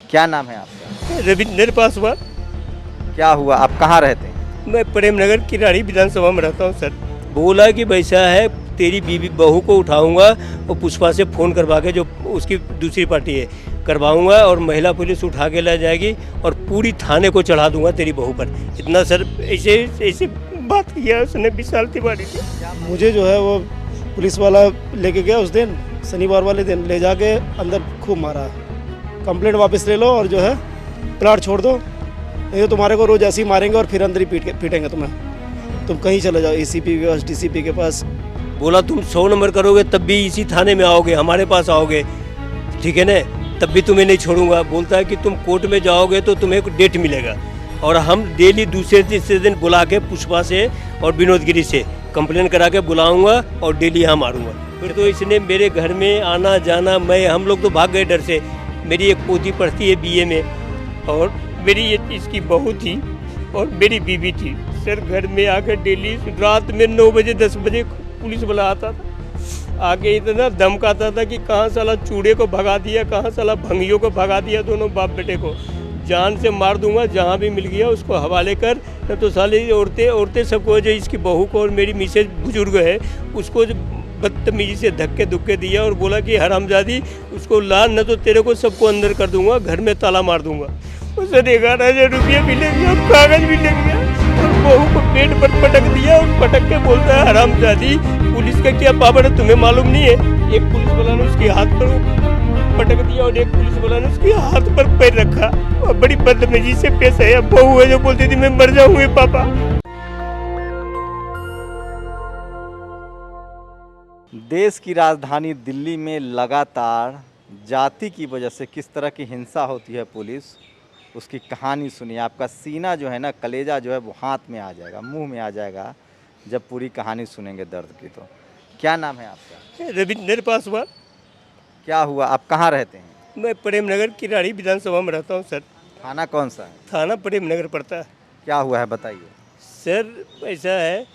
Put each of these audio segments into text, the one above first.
क्या नाम है आपका? रविंद्र पासवान। क्या हुआ, आप कहाँ रहते हैं? मैं प्रेम नगर किराड़ी विधानसभा में रहता हूँ सर। बोला कि वैसा है, तेरी बीवी बहू को उठाऊंगा और पुष्पा से फ़ोन करवा के, जो उसकी दूसरी पार्टी है, करवाऊंगा और महिला पुलिस उठा के ले जाएगी और पूरी थाने को चढ़ा दूंगा तेरी बहू पर। इतना सर ऐसे ऐसे बात किया उसने विशाल तिवारी ने। मुझे जो है वो पुलिस वाला लेके गया उस दिन, शनिवार वाले दिन ले जाके अंदर खूब मारा। कंप्लेंट वापस ले लो और जो है प्लाट छोड़ दो, नहीं तो तुम्हारे को रोज ऐसे ही मारेंगे और फिर अंदर ही पीटेंगे तुम्हें। तुम कहीं चले जाओ, एसीपी के पास, डीसीपी के पास। बोला तुम 100 नंबर करोगे तब भी इसी थाने में आओगे, हमारे पास आओगे, ठीक है ना, तब भी तुम्हें नहीं छोड़ूंगा। बोलता है कि तुम कोर्ट में जाओगे तो तुम्हें एक डेट मिलेगा और हम डेली दूसरे तीसरे दिन बुला के पुष्पा से और विनोद गिरी से कंप्लेन करा के बुलाऊंगा और डेली यहाँ मारूंगा। फिर तो इसने मेरे घर में आना जाना, हम लोग तो भाग गए डर से। मेरी एक पोती पढ़ती है बीए में और मेरी इसकी बहू थी और मेरी बीवी थी। सर घर में आकर डेली रात में 9 बजे 10 बजे पुलिस वाला आता था, आगे इतना धमकाता था कि कहाँ साला चूड़े को भगा दिया, कहाँ साला भंगियों को भगा दिया, दोनों बाप बेटे को जान से मार दूंगा, जहाँ भी मिल गया उसको हवाले कर। न तो साली औरतें सबको, जो इसकी बहू को और मेरी मिसेज बुजुर्ग है उसको बदतमीजी से धक्के धुक्के दिया और बोला कि हरामजादी उसको ला, न तो तेरे को सबको अंदर कर दूंगा, घर में ताला मार दूंगा। उसे 11,000 रुपया भी ले गया, कागज भी ले गया और बहू को पेट पर पटक दिया और पटक के बोलता है हरामजादी पुलिस का क्या पावर है तुम्हें मालूम नहीं है। एक पुलिस वाला ने उसके हाथ पर पटक दिया और एक पुलिस वाला ने उसके हाथ पर पैर रखा और बड़ी बदतमीजी से पेश है। बहू है जो बोलती थी मैं मर जाऊंगी पापा। देश की राजधानी दिल्ली में लगातार जाति की वजह से किस तरह की हिंसा होती है पुलिस, उसकी कहानी सुनिए। आपका सीना जो है ना, कलेजा जो है वो हाथ में आ जाएगा, मुंह में आ जाएगा जब पूरी कहानी सुनेंगे दर्द की। तो क्या नाम है आपका? रविंद्र पासवान। क्या हुआ, आप कहाँ रहते हैं? मैं प्रेम नगर किराड़ी विधानसभा में रहता हूँ सर। थाना कौन सा है? थाना प्रेम नगर पड़ता है। क्या हुआ है बताइए। सर ऐसा है,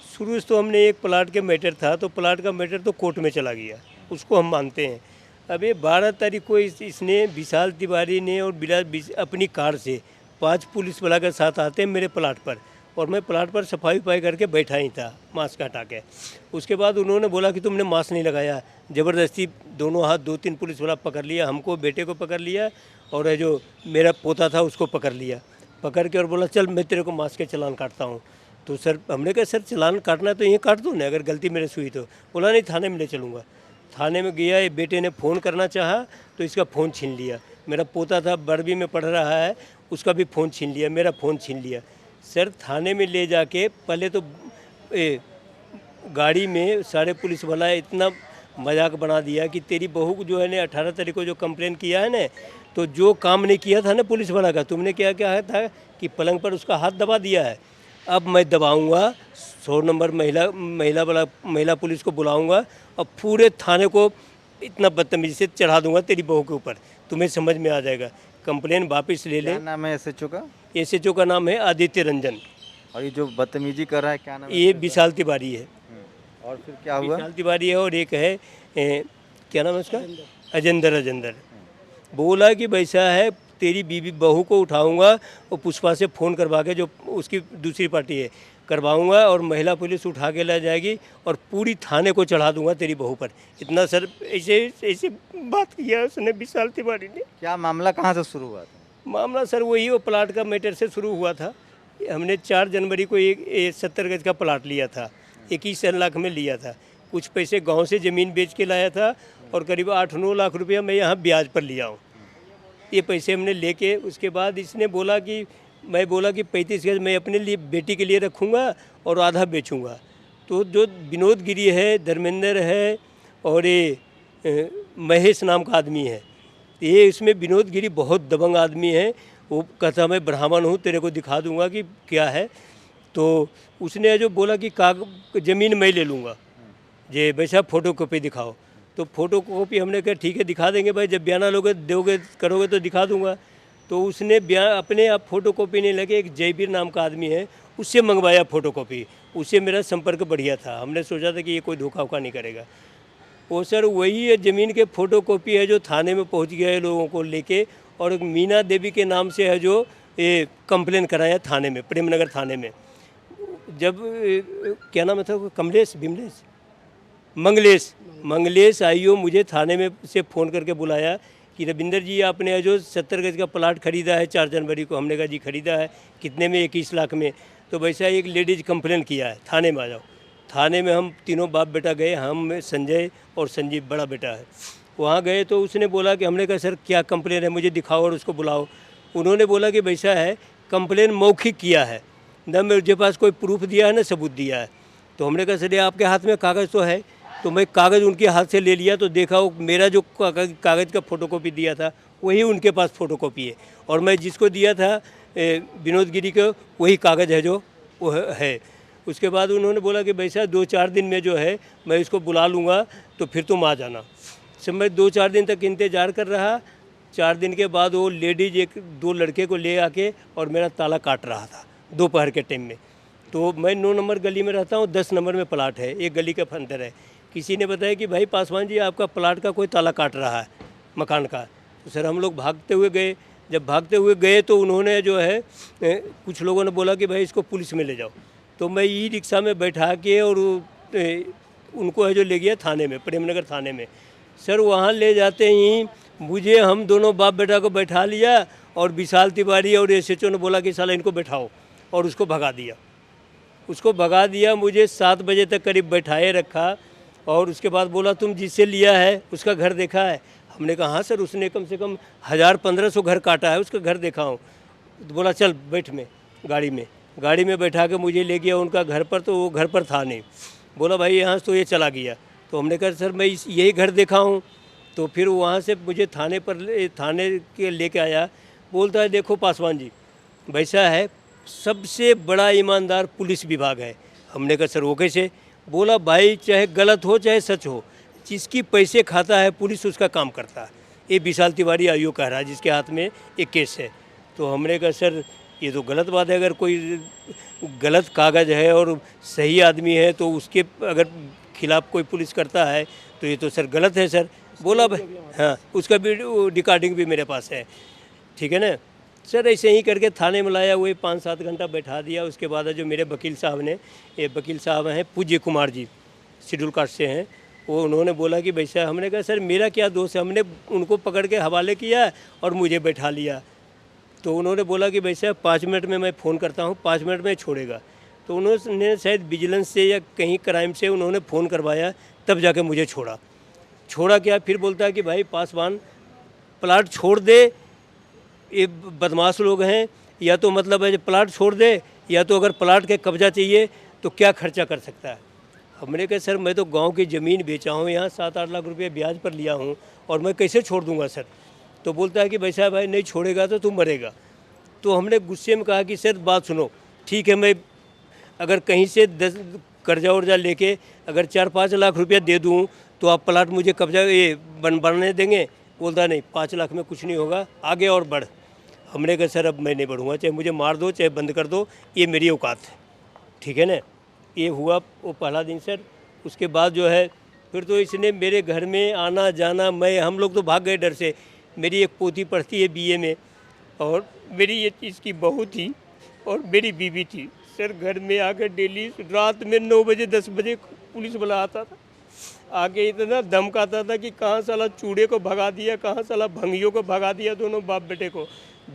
शुरू से तो हमने एक प्लाट के मैटर था, तो प्लाट का मैटर तो कोर्ट में चला गया, उसको हम मानते हैं। अब ये 12 तारीख को इसने विशाल तिवारी ने और अपनी कार से 5 पुलिस वाला के साथ आते हैं मेरे प्लाट पर, और मैं प्लाट पर सफाई वफाई करके बैठा ही था मास्क हटा के। उसके बाद उन्होंने बोला कि तुमने मास्क नहीं लगाया, ज़बरदस्ती दोनों हाथ 2-3 पुलिस वाला पकड़ लिया, हमको बेटे को पकड़ लिया और जो मेरा पोता था उसको पकड़ लिया, पकड़ के और बोला चल मैं तेरे को मास्क के चालान काटता हूँ। तो सर हमने कहा सर चालान काटना है तो ये काट दो ना, अगर गलती मेरे से हुई तो। बोला नहीं थाने में ले चलूँगा। थाने में गया, ये बेटे ने फ़ोन करना चाहा तो इसका फ़ोन छीन लिया। मेरा पोता था 12वीं में पढ़ रहा है, उसका भी फ़ोन छीन लिया, मेरा फ़ोन छीन लिया। सर थाने में ले जाके पहले तो गाड़ी में सारे पुलिस वाला इतना मजाक बना दिया कि तेरी बहू को जो है ना 18 तारीख को जो कंप्लेन किया है ना, तो जो काम नहीं किया था ना पुलिस वाला का, तुमने क्या क्या था कि पलंग पर उसका हाथ दबा दिया है। अब मैं दबाऊंगा 100 नंबर महिला पुलिस को बुलाऊंगा और पूरे थाने को इतना बदतमीजी से चढ़ा दूंगा तेरी बहू के ऊपर, तुम्हें समझ में आ जाएगा। कंप्लेन वापस ले ले। क्या नाम है एसएचओ का? एसएचओ का नाम है आदित्य रंजन। और ये जो बदतमीजी कर रहा है क्या नाम है? ये विशाल तिवारी है। और फिर क्या हुआ? विशाल तिवारी है और एक है क्या नाम है उसका, अजेंदर। बोला कि वैसा है, तेरी बीवी बहू को उठाऊंगा और पुष्पा से फ़ोन करवा के, जो उसकी दूसरी पार्टी है, करवाऊंगा और महिला पुलिस उठा के ले जाएगी और पूरी थाने को चढ़ा दूंगा तेरी बहू पर। इतना सर ऐसे बात किया उसने विशाल तिवारी ने। क्या मामला कहाँ से शुरू हुआ था? मामला सर वही वो प्लाट का मैटर से शुरू हुआ था। हमने 4 जनवरी को एक 70 गज का प्लाट लिया था, 21 लाख में लिया था। कुछ पैसे गाँव से ज़मीन बेच के लाया था और करीब 8-9 लाख रुपया मैं यहाँ ब्याज पर लिया हूँ। ये पैसे हमने लेके उसके बाद इसने बोला कि मैं बोला कि 35 गज मैं अपने लिए बेटी के लिए रखूँगा और आधा बेचूँगा। तो जो विनोद गिरी है, धर्मेंद्र है और ये महेश नाम का आदमी है, ये इसमें विनोद गिरी बहुत दबंग आदमी है। वो कहता मैं ब्राह्मण हूँ, तेरे को दिखा दूँगा कि क्या है। तो उसने जो बोला कि ज़मीन मैं ले लूँगा, जे वैसा फ़ोटोकॉपी दिखाओ। तो फ़ोटोकॉपी हमने कहा ठीक है दिखा देंगे भाई, जब बयाना लोगे दोगे करोगे तो दिखा दूंगा। तो उसने अपने आप फ़ोटोकॉपी नहीं लगे, एक जयवीर नाम का आदमी है उससे मंगवाया फ़ोटोकॉपी। उससे मेरा संपर्क बढ़िया था, हमने सोचा था कि ये कोई धोखा वोखा नहीं करेगा। वो सर वही है ज़मीन के फ़ोटोकॉपी है जो थाने में पहुंच गया है लोगों को लेके और एक मीना देवी के नाम से है जो ये कंप्लेन कराया थाने में, प्रेमनगर थाने में। जब क्या नाम था, कमलेश, बिमलेश, मंगलेश आईओ मुझे थाने में से फ़ोन करके बुलाया कि रविंदर जी आपने जो 70 गज का प्लाट खरीदा है 4 जनवरी को। हमने कहा जी खरीदा है, कितने में? 21 लाख में। तो वैसा एक लेडीज कंप्लेन किया है, थाने में आ जाओ। थाने में हम तीनों बाप बेटा गए, हम, संजय और संजीव बड़ा बेटा है। वहाँ गए तो उसने बोला कि, हमने कहा सर क्या कंप्लेन है, मुझे दिखाओ और उसको बुलाओ। उन्होंने बोला कि वैसा है, कंप्लेन मौखिक किया है, न मेरे पास कोई प्रूफ दिया है न सबूत दिया है। तो हमने कहा सर ये आपके हाथ में कागज़ तो है। तो मैं कागज़ उनके हाथ से ले लिया तो देखा वो मेरा जो कागज़ का फ़ोटोकॉपी दिया था वही उनके पास फ़ोटोकॉपी है, और मैं जिसको दिया था विनोद गिरी को वही कागज़ है जो वो है। उसके बाद उन्होंने बोला कि वैसा 2-4 दिन में जो है मैं इसको बुला लूँगा तो फिर तुम आ जाना। सब मैं 2-4 दिन तक इंतज़ार कर रहा। 4 दिन के बाद वो लेडीज 1-2 लड़के को ले आके और मेरा ताला काट रहा था दोपहर के टाइम में। तो मैं 9 नंबर गली में रहता हूँ, 10 नंबर में प्लाट है, एक गली का अंदर है। किसी ने बताया कि भाई पासवान जी आपका प्लाट का कोई ताला काट रहा है मकान का। तो सर हम लोग भागते हुए गए। जब भागते हुए गए तो उन्होंने जो है कुछ लोगों ने बोला कि भाई इसको पुलिस में ले जाओ। तो मैं ई रिक्शा में बैठा के और उनको है जो ले गया थाने में, प्रेमनगर थाने में। सर वहाँ ले जाते ही मुझे, हम दोनों बाप बेटा को बैठा लिया और विशाल तिवारी और एसएचओ ने बोला कि साला इनको बैठाओ, और उसको भगा दिया। उसको भगा दिया, मुझे 7 बजे तक करीब बैठाए रखा। और उसके बाद बोला तुम जिससे लिया है उसका घर देखा है? हमने कहा हाँ सर, उसने कम से कम 1000-1500 घर काटा है, उसका घर देखा हूँ। तो बोला चल बैठ में गाड़ी में बैठा के मुझे ले गया उनका घर पर। तो वो घर पर था नहीं। बोला भाई यहाँ तो ये चला गया। तो हमने कहा सर मैं यही घर देखा हूँ। तो फिर वहाँ से मुझे थाने के लेके आया। बोलता है देखो पासवान जी वैसा है, सबसे बड़ा ईमानदार पुलिस विभाग है। हमने कहा सर वो कैसे? बोला भाई चाहे गलत हो चाहे सच हो, जिसकी पैसे खाता है पुलिस उसका काम करता है। ये विशाल तिवारी आईओ कह रहा है जिसके हाथ में एक केस है। तो हमने कहा सर ये तो गलत बात है, अगर कोई गलत कागज़ है और सही आदमी है तो उसके अगर खिलाफ कोई पुलिस करता है तो ये तो सर गलत है सर। बोला भाई हाँ, उसका भी रिकॉर्डिंग भी मेरे पास है, ठीक है ना सर। ऐसे ही करके थाने में लाया, वही 5-7 घंटा बैठा दिया। उसके बाद जो मेरे वकील साहब ने, ये वकील साहब हैं पूज्य कुमार जी, शेड्यूल कास्ट से हैं, वो उन्होंने बोला कि वैसा। हमने कहा सर मेरा क्या दोष है? हमने उनको पकड़ के हवाले किया और मुझे बैठा लिया। तो उन्होंने बोला कि वैसा 5 मिनट में मैं फ़ोन करता हूँ, 5 मिनट में छोड़ेगा। तो उन्होंने शायद विजिलेंस से या कहीं क्राइम से उन्होंने फ़ोन करवाया, तब जाके मुझे छोड़ा क्या? फिर बोलता है कि भाई पासवान प्लाट छोड़ दे, ये बदमाश लोग हैं, या तो मतलब है प्लाट छोड़ दे, या तो अगर प्लाट के कब्जा चाहिए तो क्या खर्चा कर सकता है। हमने कहा सर मैं तो गांव की ज़मीन बेचा हूँ, यहाँ 7-8 लाख रुपये ब्याज पर लिया हूँ, और मैं कैसे छोड़ दूँगा सर? तो बोलता है कि वैसा भाई नहीं छोड़ेगा तो तू मरेगा। तो हमने गुस्से में कहा कि सर बात सुनो, ठीक है मैं अगर कहीं से 10 कर्जा वर्जा लेके अगर 4-5 लाख रुपया दे दूँ तो आप प्लाट मुझे कब्जा ये बनने देंगे? बोलता नहीं 5 लाख में कुछ नहीं होगा, आगे और बढ़। हमने कहा सर अब मैं नहीं बढ़ूँगा, चाहे मुझे मार दो चाहे बंद कर दो, ये मेरी औकात है, ठीक है ना। ये हुआ वो पहला दिन सर। उसके बाद जो है फिर तो इसने मेरे घर में आना जाना, हम लोग तो भाग गए डर से। मेरी एक पोती पढ़ती है BA में, और मेरी ये चीज़ की बहू थी और मेरी बीवी थी। सर घर में आकर डेली रात में 9 बजे 10 बजे पुलिस वाला आता था, आगे इतना धमकाता था कि कहाँ साला चूड़े को भगा दिया, कहाँ साला भंगियों को भगा दिया, दोनों बाप बेटे को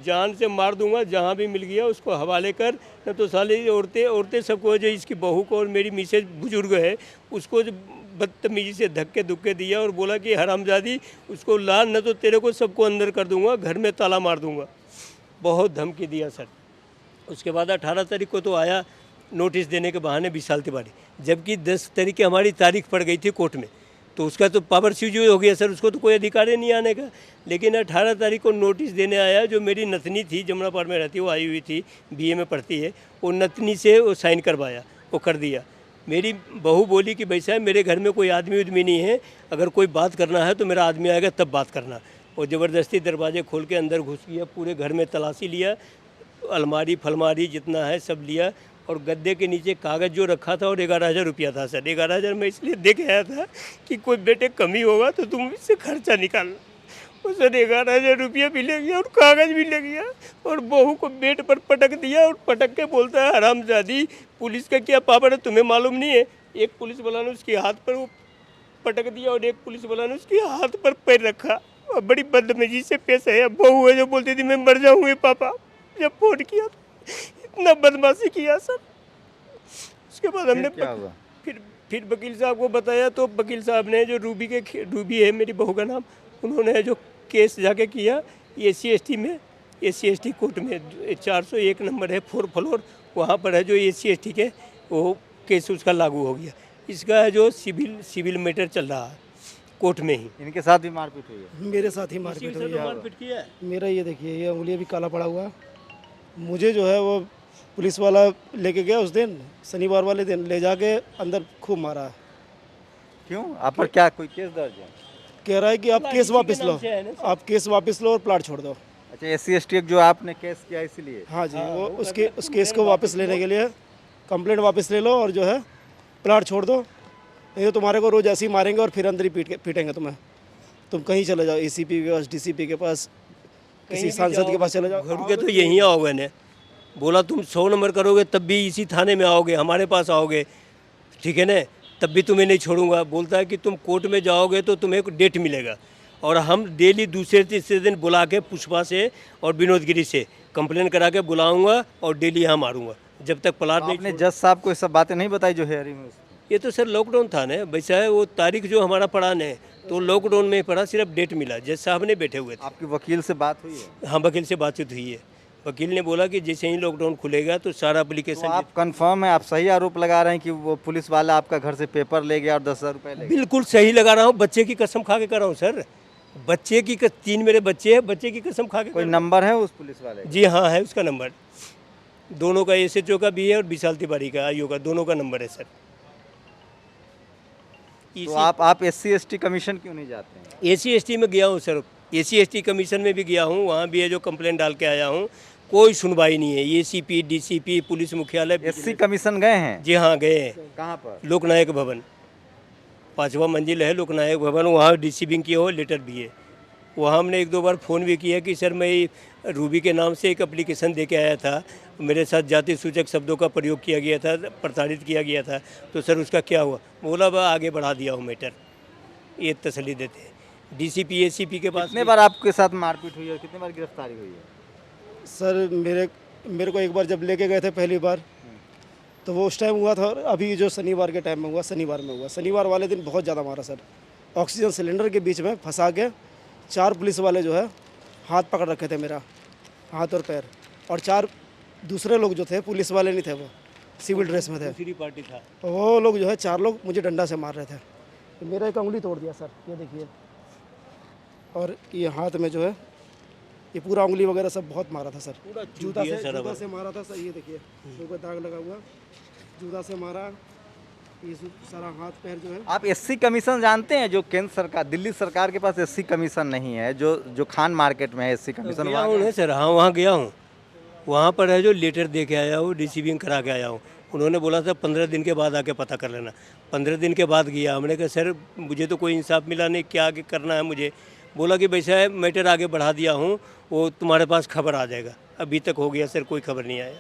जान से मार दूंगा, जहाँ भी मिल गया उसको हवाले कर, न तो साले औरतें सबको जो इसकी बहू को और मेरी मिसेज बुजुर्ग है उसको बदतमीजी से धक्के धुक्के दिया और बोला कि हरामजादी उसको ला, न तो तेरे को सबको अंदर कर दूंगा, घर में ताला मार दूंगा। बहुत धमकी दिया सर। उसके बाद 18 तारीख को तो आया नोटिस देने के बहाने विशाल तिवारी, जबकि 10 तारीख की हमारी तारीख पड़ गई थी कोर्ट में, तो उसका तो पावर स्विच हो गया सर, उसको तो कोई अधिकार ही नहीं आने का। लेकिन 18 तारीख को नोटिस देने आया, जो मेरी नतनी थी जमुनापार में रहती, वो आई हुई थी, BA में पढ़ती है, वो नतनी से वो साइन करवाया, वो कर दिया। मेरी बहू बोली कि वैसा है मेरे घर में कोई आदमी उदमी नहीं है, अगर कोई बात करना है तो मेरा आदमी आएगा तब बात करना। और ज़बरदस्ती दरवाजे खोल के अंदर घुस गया, पूरे घर में तलाशी लिया, अलमारी फलमारी जितना है सब लिया, और गद्दे के नीचे कागज़ जो रखा था और 11,000 रुपया था सर। 11,000 मैं इसलिए दे के आया था कि कोई बेटे कमी होगा तो तुम इससे खर्चा निकालना। उसे 11,000 रुपया भी ले गया और कागज भी ले गया और बहू को बेड पर पटक दिया और पटक के बोलता है हरामजादी, पुलिस का क्या पावर है तुम्हें मालूम नहीं है। एक पुलिस वाला ने उसके हाथ पर वो पटक दिया और एक पुलिस वाला ने उसके हाथ पर पैर रखा और बड़ी बदतमीजी से पेश है। बहू है जो बोलती थी मैं मर जाऊँगी पापा, जब फोन किया तो इतना बदमाशी किया सर। उसके बाद हमने क्या हुआ? फिर वकील साहब को बताया तो वकील साहब ने जो रूबी है मेरी बहू का नाम, उन्होंने जो केस जाके किया SC/ST में, SC/ST कोर्ट में 401 नंबर है 4 फ्लोर, वहाँ पर है जो SC/ST के वो केस उसका लागू हो गया। इसका जो सिविल मैटर चल रहा है कोर्ट में ही। इनके साथ भी मारपीट हुई है? मेरे साथ ही मारपीट हुई है। मारपीट किया है। मेरा ये देखिए, ये उंगली भी काला पड़ा हुआ है। मुझे जो है वो पुलिस वाला लेके गया उस दिन, शनिवार वाले दिन, ले जाके अंदर खूब मारा है। क्यों? आप पर क्या कोई केस दर्ज है? कह रहा है कि आप केस वापस लो, आप केस वापस लो और प्लाट छोड़ दो। अच्छा, SC/ST जो आपने केस किया इसलिए? हाँ जी, वो उस केस को वापस लेने के लिए कंप्लेंट वापस ले लो और जो है प्लाट छोड़ दो, नहीं तो तुम्हारे को रोज ऐसे ही मारेंगे और फिर अंदर ही पीटेंगे तुम्हें। तुम कहीं चले जाओ, ACP के पास, DCP के पास, किसी सांसद के पास चले जाओ। घर के तो यहीं आओगे ने, बोला तुम 100 नंबर करोगे तब भी इसी थाने में आओगे, हमारे पास आओगे, ठीक है ना, तब भी तुम्हें नहीं छोड़ूंगा। बोलता है कि तुम कोर्ट में जाओगे तो तुम्हें एक डेट मिलेगा और हम डेली दूसरे तीसरे दिन बुला के पुष्पा से और विनोदगिरी से कंप्लेन करा के बुलाऊंगा और डेली यहाँ मारूंगा जब तक प्लाट नहीं। आपने जज साहब को ये सब बातें नहीं बताई जो हेयरिंग में? ये तो सर लॉकडाउन था ना, वैसा है वो तारीख जो हमारा पड़ा ने तो लॉकडाउन में पड़ा, सिर्फ डेट मिला, जज साहब ने बैठे हुए थे। आपकी वकील से बात हुई है? हाँ, वकील से बातचीत हुई है। वकील ने बोला कि जैसे ही लॉकडाउन खुलेगा तो सारा तो एप्लीकेशन। आप कंफर्म है, आप सही आरोप लगा रहे हैं कि वो पुलिस वाला आपका घर से पेपर ले गया और 10,000 रुपये ले गया? बिल्कुल सही लगा रहा हूँ, बच्चे की कसम खा के कर रहा हूँ सर, बच्चे की 3 मेरे बच्चे हैं, बच्चे की कसम खा के। कोई नंबर है उस पुलिस वाले का? जी हाँ, है उसका नंबर, दोनों का, SHO का भी है और विशाल तिवारी का, IO का, दोनों का नंबर है सर। तो आप SC/ST कमीशन क्यों नहीं जाते हैं? SC/ST में गया हूँ सर, SC/ST कमीशन में भी गया हूँ, वहाँ भी है जो कंप्लेंट डाल के आया हूँ, कोई सुनवाई नहीं है। ACP, DCP, पुलिस मुख्यालय। SC कमीशन गए हैं? जी हाँ, गए हैं। कहाँ पर? लोकनायक भवन, 5वां मंजिल है लोकनायक भवन, वहाँ रिसीविंग किया हो लेटर भी है। वहाँ हमने 1-2 बार फ़ोन भी किया कि सर मैं रूबी के नाम से एक एप्लीकेशन दे के आया था, मेरे साथ जाति सूचक शब्दों का प्रयोग किया गया था, प्रताड़ित किया गया था, तो सर उसका क्या हुआ? बोला वह आगे बढ़ा दिया हूँ मैटर, ये तसल्ली देते हैं। DCP, ACP के पास। कितने बार आपके साथ मारपीट हुई है और कितने बार गिरफ्तारी हुई है? सर मेरे को एक बार जब लेके गए थे पहली बार, तो वो उस टाइम हुआ था, और अभी जो शनिवार के टाइम में हुआ, शनिवार में हुआ। शनिवार वाले दिन बहुत ज़्यादा मारा सर, ऑक्सीजन सिलेंडर के बीच में फंसा के 4 पुलिस वाले जो है हाथ पकड़ रखे थे, मेरा हाथ और पैर, और 4 दूसरे लोग जो थे पुलिस वाले नहीं थे, वो सिविल ड्रेस में थे, दूसरी पार्टी था। वो लोग जो है 4 लोग मुझे डंडा से मार रहे थे। तो मेरा एक उंगली तोड़ दिया सर, ये देखिए, और ये हाथ में जो है ये पूरा उंगली वगैरह सब बहुत मारा था सर। जूता से मारा था सर, ये देखिए ऊपर दाग लगा हुआ, जूता से मारा, ये सारा हाथ पैर जो है। आप SC कमीशन जानते हैं? जो केंद्र सरकार, दिल्ली सरकार के पास SC कमीशन नहीं है, जो खान मार्केट में है SC कमीशन। गया हूँ ना सर, हाँ वहाँ गया हूँ, वहाँ पर है जो लेटर दे के आया हूँ, रिसीविंग करा के आया हूँ। उन्होंने बोला था 15 दिन के बाद आके पता कर लेना। 15 दिन के बाद गया, हमने कहा सर मुझे तो कोई इंसाफ मिला नहीं, क्या आगे करना है मुझे? बोला कि वैसा है, मैटर आगे बढ़ा दिया हूँ, वो तुम्हारे पास खबर आ जाएगा। अभी तक हो गया सर, कोई खबर नहीं आया।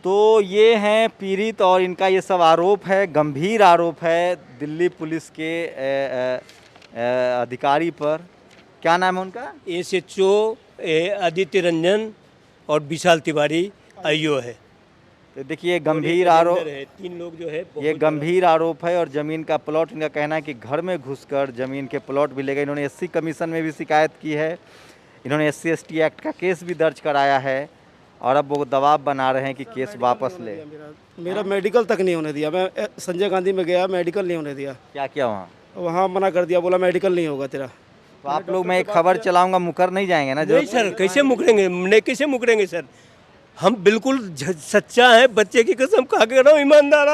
तो ये हैं पीड़ित और इनका ये सब आरोप है, गंभीर आरोप है दिल्ली पुलिस के अधिकारी पर। क्या नाम है उनका? SHO आदित्य रंजन और विशाल तिवारी IO है। तो देखिए गंभीर आरोप है, 3 लोग जो है। ये गंभीर आरोप है और ज़मीन का प्लॉट, इनका कहना है कि घर में घुसकर ज़मीन के प्लॉट भी ले गए। इन्होंने SC कमीशन में भी शिकायत की है, इन्होंने SC/ST एक्ट का केस भी दर्ज कराया है और अब वो दबाव बना रहे हैं कि केस वापस ले। मेरा मेडिकल तक नहीं होने दिया, मैं संजय गांधी में गया, मेडिकल नहीं होने दिया। क्या किया वहाँ? वहाँ मना कर दिया, बोला मेडिकल नहीं होगा तेरा। तो आप लोग, मैं एक खबर चलाऊंगा, मुकर नहीं जाएंगे ना? नहीं सर, कैसे मुकरेंगे? नहीं, कैसे मुकरेंगे सर? हम बिल्कुल सच्चा है, बच्चे की कसम खा के रहा हूँ, ईमानदार।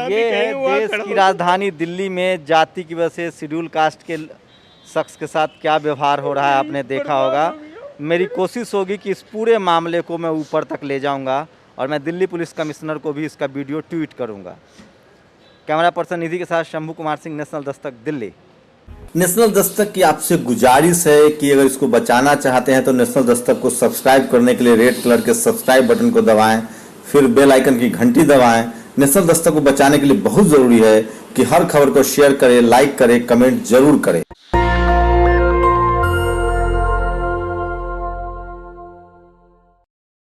ये है देश की राजधानी दिल्ली में जाति की वजह से शेड्यूल कास्ट के शख्स के साथ क्या व्यवहार हो रहा है, आपने देखा होगा। मेरी कोशिश होगी कि इस पूरे मामले को मैं ऊपर तक ले जाऊंगा और मैं दिल्ली पुलिस कमिश्नर को भी इसका वीडियो ट्वीट करूंगा। कैमरा पर्सन निधि के साथ शंभू कुमार सिंह, नेशनल दस्तक, दिल्ली। नेशनल दस्तक की आपसे गुजारिश है कि अगर इसको बचाना चाहते हैं तो नेशनल दस्तक को सब्सक्राइब करने के लिए रेड कलर के सब्सक्राइब बटन को दबाएं, फिर बेल आइकन की घंटी दबाएं। नेशनल दस्तक को बचाने के लिए बहुत ज़रूरी है कि हर खबर को शेयर करें, लाइक करें, कमेंट जरूर करें।